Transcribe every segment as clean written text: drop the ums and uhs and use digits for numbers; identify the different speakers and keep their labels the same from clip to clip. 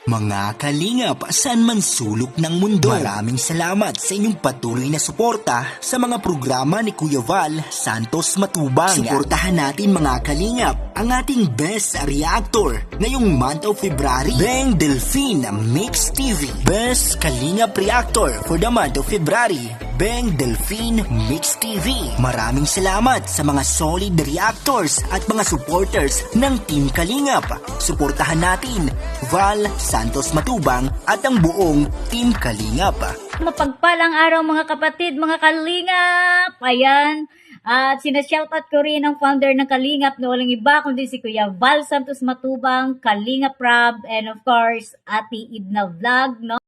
Speaker 1: Mga kalingap, saan man sulok ng mundo, maraming salamat sa inyong patuloy na suporta sa mga programa ni Kuya Val Santos Matubang. Suportahan natin mga kalingap ang ating best reactor ngayong month of February, Beng Delphine Mix TV. Best kalingap reactor for the month of February, Beng Delphine Mix TV. Maraming salamat sa mga solid reactors at mga supporters ng Team Kalingap. Suportahan natin Val Santos Matubang at ang buong Team Kalingap.
Speaker 2: Mapagpalang araw mga kapatid, mga Kalingap! Ayan, at sinashoutout ko rin ang founder ng Kalingap na walang iba kundi si Kuya Val Santos Matubang, Kalingap Rob, and of course, Ate Idna Vlog, no?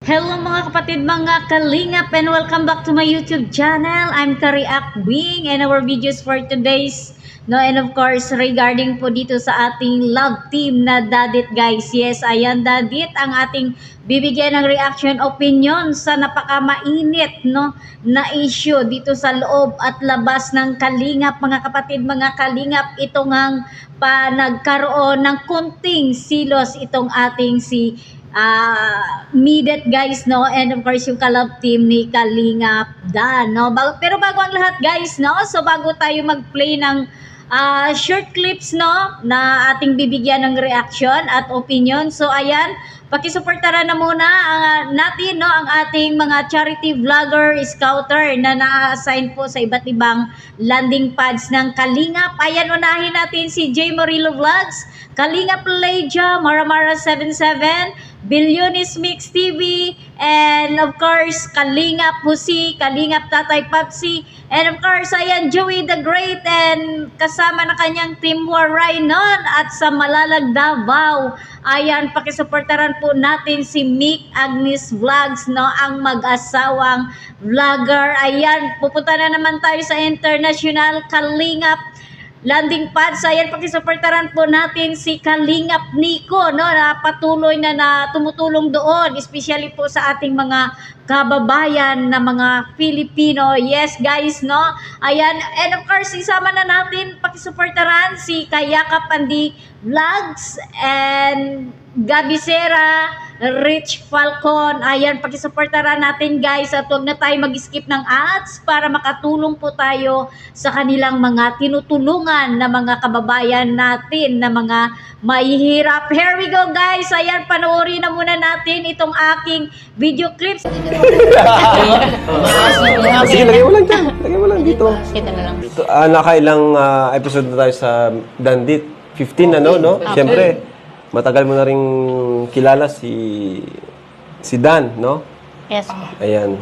Speaker 2: Hello mga kapatid, mga Kalingap, and welcome back to my YouTube channel. I'm Ka-React Wing, and our videos for today's, no, and of course, regarding po dito sa ating love team na Dadit, guys. Yes, ayan, Dadit, ang ating bibigyan ng reaction opinion sa napakamainit, no, na issue dito sa loob at labas ng Kalingap, mga kapatid, mga Kalingap. Ito ngang nagkaroon ng kunting silos itong ating si Midet, guys, no, and of course yung kalab team ni Kalingap Dan, no. Pero bago ang lahat, guys, no, so bago tayo mag-play ng short clips, no, na ating bibigyan ng reaction at opinion, so ayan, pakisuportaran na muna natin, no, ang ating mga charity vlogger, scouter na na-assign po sa iba't ibang landing pads ng Kalingap. Ayan, unahin natin si J. Morillo Vlogs, Kalingap Leja, Maramara 77, Billionis Mix TV, and of course, Kalingap Husi, Kalingap Tatay Papsi, and of course, ayan, Joey the Great, and kasama na kanyang Team Waray nun, at sa Malalag Davao, ayan, pakisuportaran po natin si Mick Agnes Vlogs, no, ang mag-asawang vlogger. Ayan, pupunta na naman tayo sa International Kalingap landing pads. Ayan, pakisuportaran po natin si Kalingap Nico, no, na patuloy na tumutulong doon, especially po sa ating mga kababayan na mga Filipino. Yes, guys, no. Ayan, and of course, isama na natin, pakisuportaran si Kayakap Andi Vlogs and Gabi Sera, Rich Falcon. Ayan, pakisuportaran natin, guys, at huwag na tayo mag-skip ng ads para makatulong po tayo sa kanilang mga tinutulungan na mga kababayan natin na mga mahihirap. Here we go, guys. Ayan, panoorin na muna natin itong aking video clips.
Speaker 3: Sige, lagay mo lang dyan. Lagay mo lang dito.
Speaker 2: Kita na lang.
Speaker 3: Nakailang episode na tayo sa Dandit. 15 ano, no? Siyempre, matagal mo na rin kilala si Dan, no?
Speaker 2: Yes, po.
Speaker 3: Ayan.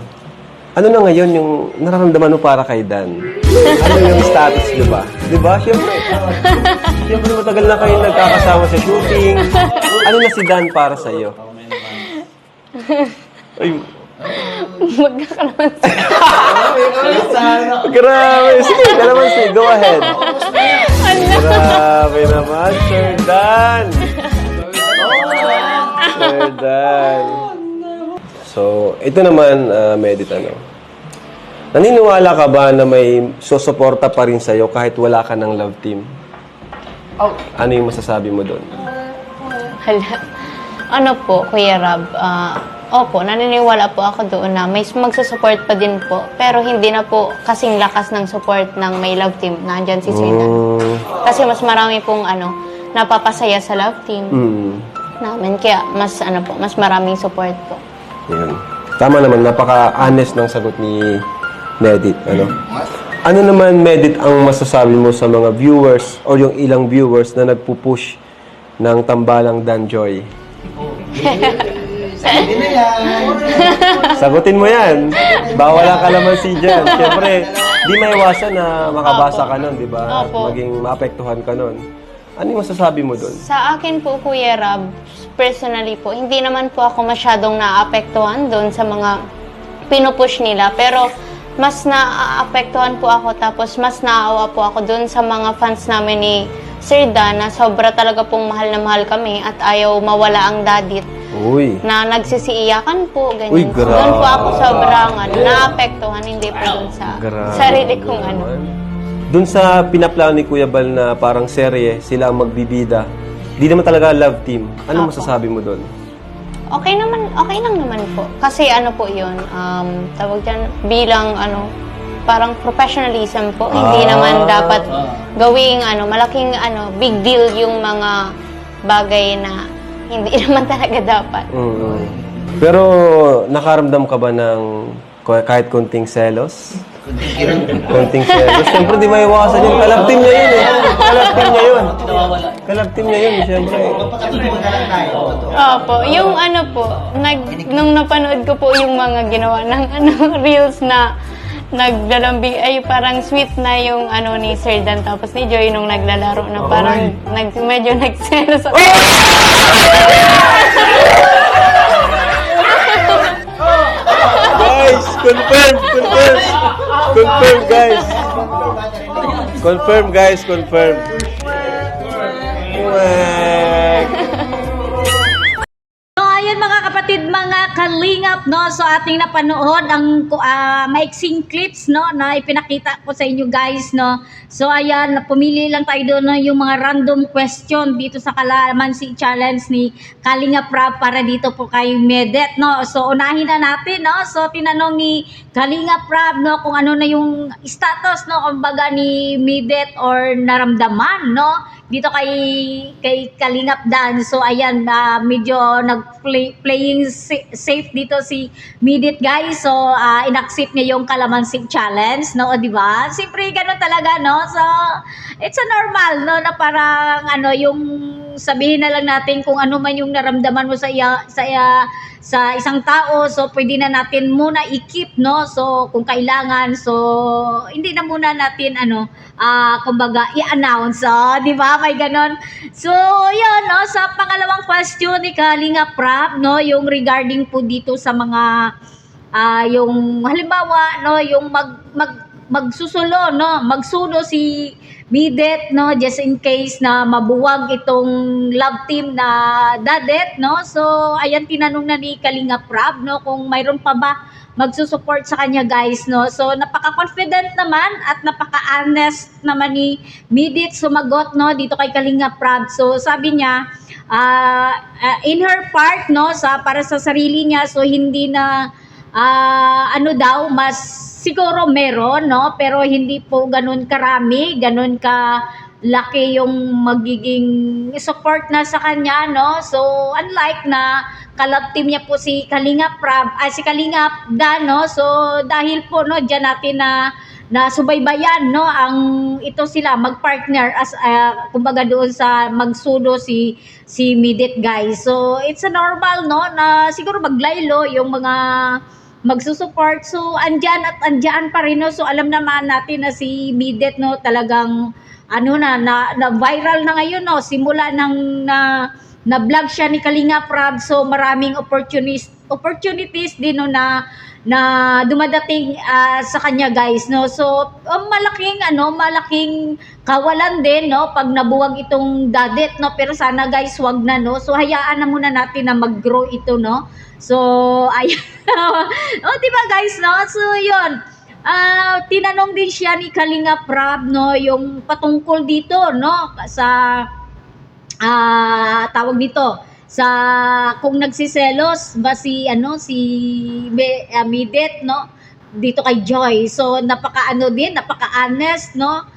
Speaker 3: Ano na ngayon yung nararamdaman mo para kay Dan? Ano yung status, di ba? Di ba? Siyempre matagal na kayo nagkakasama sa shooting. Ano na si Dan para sa'yo? Ay,
Speaker 4: Magkakalamansi.
Speaker 3: grabe. Sige, kalamansi. Go ahead. Grabe naman, Sir Dan. Sir Dan. So, ito naman, Medit, ano. Naniniwala ka ba na may susuporta pa rin sa'yo kahit wala ka ng love team? Ano yung masasabi mo doon?
Speaker 4: Hala. Ano po, Kuya Rob, opo, naniniwala po ako doon na may magsusupport pa din po. Pero hindi na po kasing lakas ng support ng may love team. Nandyan si Sir Dan. Kasi mas marami pong napapasaya sa love team namin. Kaya mas maraming support po.
Speaker 3: Yan. Tama naman, napaka-honest ng sagot ni Medit. Ano naman, Medit, ang masasabi mo sa mga viewers o yung ilang viewers na nagpupush ng tambalang Dan Joy? Sagutin mo yan. Bawal ang kalamansi dyan. Siyempre, di maiwasan na makabasa ka nun, di ba? At maging maapektuhan ka nun. Ano yung masasabi mo doon?
Speaker 4: Sa akin po, Kuya Rob, personally po, hindi naman po ako masyadong naapektuhan doon sa mga pinupush nila. Pero mas naapektuhan po ako, tapos mas naawa po ako doon sa mga fans namin ni Sir Dan na sobra talaga pong mahal na mahal kami at ayaw mawala ang Dadit.
Speaker 3: Uy.
Speaker 4: Na nagsisiiyakan po, ganyan.
Speaker 3: Uy,
Speaker 4: So, doon po ako sobrang naapektuhan, hindi po doon sa sarili kong
Speaker 3: Doon sa pinaplano ni Kuya Bal na parang serye, sila ang magbibida. Di naman talaga love team. Ano masasabi mo doon?
Speaker 4: Okay lang naman po. Kasi ano po yun, tawag dyan, bilang parang professionalism po. Hindi naman dapat gawing malaking big deal yung mga bagay na hindi naman talaga dapat.
Speaker 3: Pero nakaramdam ka ba ng kahit konting selos? Konting selos? Siyempre di maiwasan yun. Kalab-team niya yun eh. Kalab-team niya yun. Kalab-team niya yun, siyempre.
Speaker 4: Opo, yung nung napanood ko po yung mga ginawa ng reels na naglalambing, ay parang sweet na yung ni Sir Dan tapos ni Joy nung naglalaro na parang medyo nagselos ako.
Speaker 3: Guys, confirm guys. Confirm.
Speaker 2: So, ayan mga kapatid, mga kalingap, no? So, ating napanood ang maiksing clips, no? Na ipinakita ko sa inyo, guys, no? So, ayan, pumili lang tayo doon, no? Yung mga random question dito sa Kalamansi Challenge ni Kalingap Rab para dito po kay Medet, no? So, unahin na natin, no? So, tinanong ni Kalingap Rab, no? Kung ano na yung status, no? Kumbaga ni Medet or naramdaman, no? Dito kay Kalingap Dan. So ayan, medyo playing safe dito si Midit, guys. So inaccept niya yung Kalamansi Challenge, no, di ba? Siyempre ganun talaga, no. So it's a normal, no, na parang yung sabihin na lang natin kung ano man yung naramdaman mo sa isang tao, so pwede na natin muna i-keep, no? So kung kailangan, so hindi na muna natin kumbaga i-announce, di ba? May ganon. So yun, no, sa pangalawang question ni Kalingap Rab, no, yung regarding po dito sa mga yung halimbawa, no, yung magsusulo, no, magsulo si Midet, no, just in case na mabuwag itong love team na Dadet, no. So ayan, tinanong na ni Kalingap Rab, no, kung mayroon pa ba magsusupport sa kanya, guys, no. So napaka-confident naman at napaka-honest naman ni Midit sumagot, no, dito kay Kalingap Rab. So sabi niya, in her part, no, para sa sarili niya, so hindi na daw, mas siguro meron, no, pero hindi po ganun karami, ganun ka laki yung magiging support na sa kanya, no. So unlike na kalab team niya po si Kalingap Rab, si Kalingap Dan, no. So dahil po, no, diyan natin na subaybayan, no, ang ito sila magpartner as kumbaga doon sa magsudo si Midit, guys. So it's a normal, no, na siguro maglaylo yung mga magsusupport. So andyan pa rin, no. So alam naman natin na si Midit, no, talagang na viral na ngayon, no, simula ng na vlog siya ni Kalingap Rab. So maraming opportunities din, no, na dumadating sa kanya, guys, no. So malaking kawalan din, no, pag nabuwag itong Dadet, no, pero sana, guys, wag na, no. So hayaan na muna natin na mag-grow ito, no. So ayan. Diba, guys, no. So yun, tinanong din siya ni Kalingap Rab, no, yung patungkol dito, no, sa tawag dito sa kung nagsiselos ba si Midet, no, dito kay Joy. So napaka-honest, no,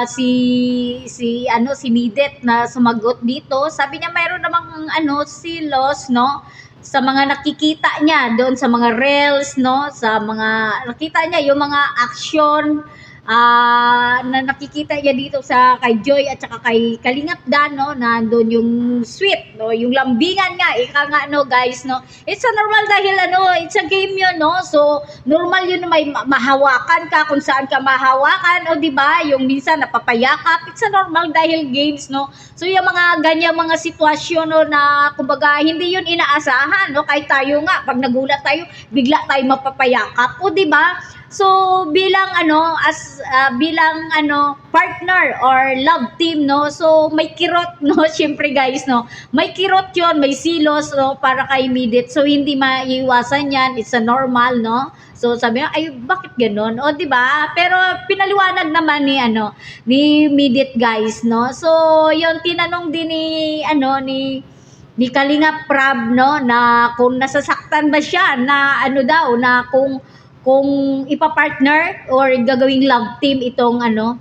Speaker 2: si Midet na sumagot dito. Sabi niya mayroon namang silos, no, sa mga nakikita niya doon sa mga reels, no, sa mga nakita niya yung mga action na nakikita niya dito sa kay Joy at saka kay Kalingap Dan, no, na doon yung sweet, no, yung lambingan nga, ika nga, no, guys, no. It's a normal dahil it's a game yun, no. So normal yun na may mahawakan ka kung saan ka mahawakan, o di ba, yung minsan napapayakap. It's a normal dahil games, no. So yung mga ganyan mga sitwasyon, no, na kumbaga hindi yun inaasahan, no. Kahit tayo nga pag nagulat tayo, bigla tayo mapapayakap, o di ba. So bilang partner or love team, no, so may kirot, no, syempre, guys, no, may kirot yon, may silos, no, para kay Midit. So hindi maiiwasan yan, it's a normal, no. So sabi niya, ay bakit ganoon, o di ba, pero pinaliwanag naman ni Midit, guys, no. So yon, tinanong din ni ni Kalinga Prab, no, na kung nasasaktan ba siya na ano daw, na kung ipapartner or gagawing love team itong ano,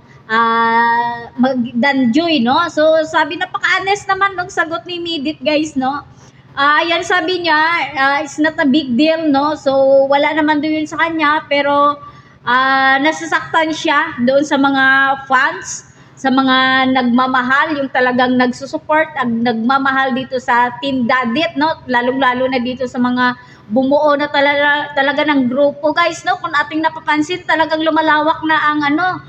Speaker 2: Danjoy, no? So, sabi, napaka-honest naman nung sagot ni Midit, guys, no? Ayan, sabi niya, it's not a big deal, no? So, wala naman doon yun sa kanya, pero nasasaktan siya doon sa mga fans, sa mga nagmamahal, yung talagang nagsusupport, nagmamahal dito sa Team Dadit, no? Lalong-lalo na dito sa mga bumuo na talaga ng grupo, guys, no? Kung ating napapansin, talagang lumalawak na ang ano,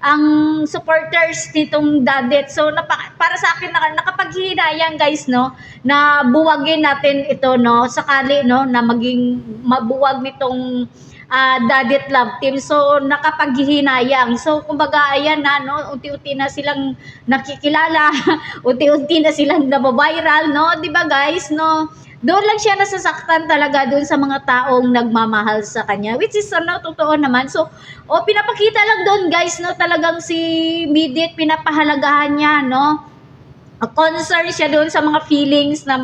Speaker 2: ang supporters nitong Dadit. So para sa akin nakapaghinayang, guys, no, na buwagin natin ito, no, sakali, no, na maging mabuwag nitong Dadit Love Team. So nakapaghinayang. So kumbaga, ayan na, no, unti-unti na silang nakikilala, unti-unti na silang nababiral, no, 'di ba, guys, no? Doon lang siya nasasaktan talaga doon sa mga taong nagmamahal sa kanya, which is ano, totoo naman. So, pinapakita lang doon, guys, no, talagang si Midit, pinapahalagahan niya, no, concern siya doon sa mga feelings na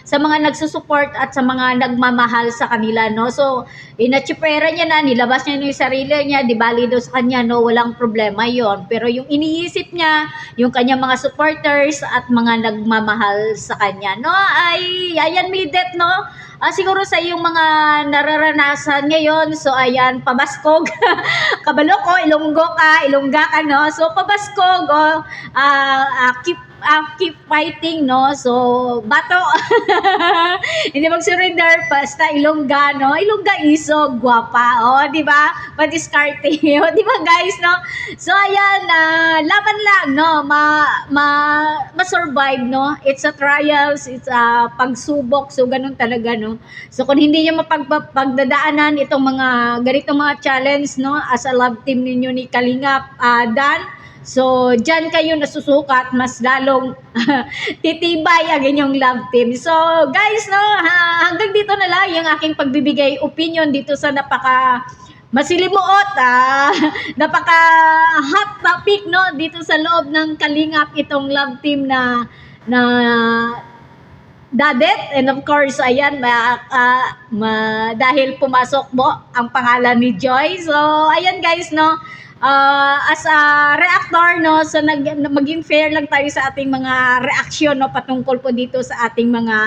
Speaker 2: sa mga nagsusupport at sa mga nagmamahal sa kanila, no. So, inatsipera niya na, nilabas niya yung sarili niya, di bali doon sa kanya, no, walang problema yon. Pero yung iniisip niya, yung kanyang mga supporters at mga nagmamahal sa kanya, no, ay, ayan, Midit, no. Siguro sa iyong mga nararanasan ngayon, so ayan, pabaskog, kabalo ko, ilongga ka, no. So, pabaskog, keep fighting, no. So, bato, hindi mag-surrender, basta ilongga, no. Ilongga isog, guwapa, di ba? Madiskarte, di ba, guys, no? So, ayan, laban lang, no, ma-survive, no. It's a trials, it's a pagsubok, so ganun talaga, no. So, kung hindi niyo mapagdadaanan itong mga ganitong mga challenge, no, as a love team ninyo ni Kalingap Dan, so, dyan kayo nasusukat, mas lalong titibay ang inyong love team. So, guys, no, hanggang dito na lang yung aking pagbibigay opinion dito sa napaka masilimuot, napaka hot topic, no, dito sa loob ng Kalingap, itong love team na Dadit. And of course, ayan, dahil pumasok mo ang pangalan ni Joy. So, ayan, guys, no, as a reactor, no, so maging fair lang tayo sa ating mga reaksyon, no, patungkol po dito sa ating mga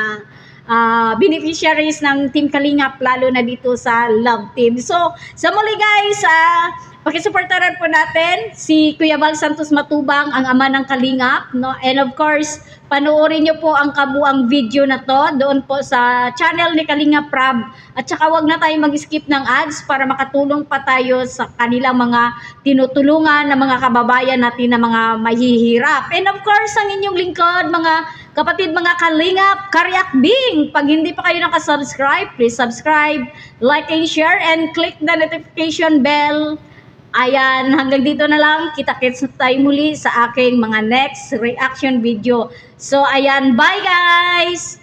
Speaker 2: beneficiaries ng Team Kalingap, lalo na dito sa love team. So, sa muli, guys, pakisuportaran po natin si Kuya Val Santos Matubang, ang ama ng Kalingap, no? And of course, panoorin nyo po ang kabuang video na to doon po sa channel ni Kalinga Prab. At saka wag na tayo mag-skip ng ads para makatulong pa tayo sa kanilang mga tinutulungan ng mga kababayan natin na mga mahihirap. And of course, ang inyong lingkod, mga kapatid, mga Kalingap, Karyakbing. Pag hindi pa kayo nakasubscribe, please subscribe, like and share, and click the notification bell. Ayan, hanggang dito na lang. Kita-kits tayo muli sa aking mga next reaction video. So, ayan, bye, guys!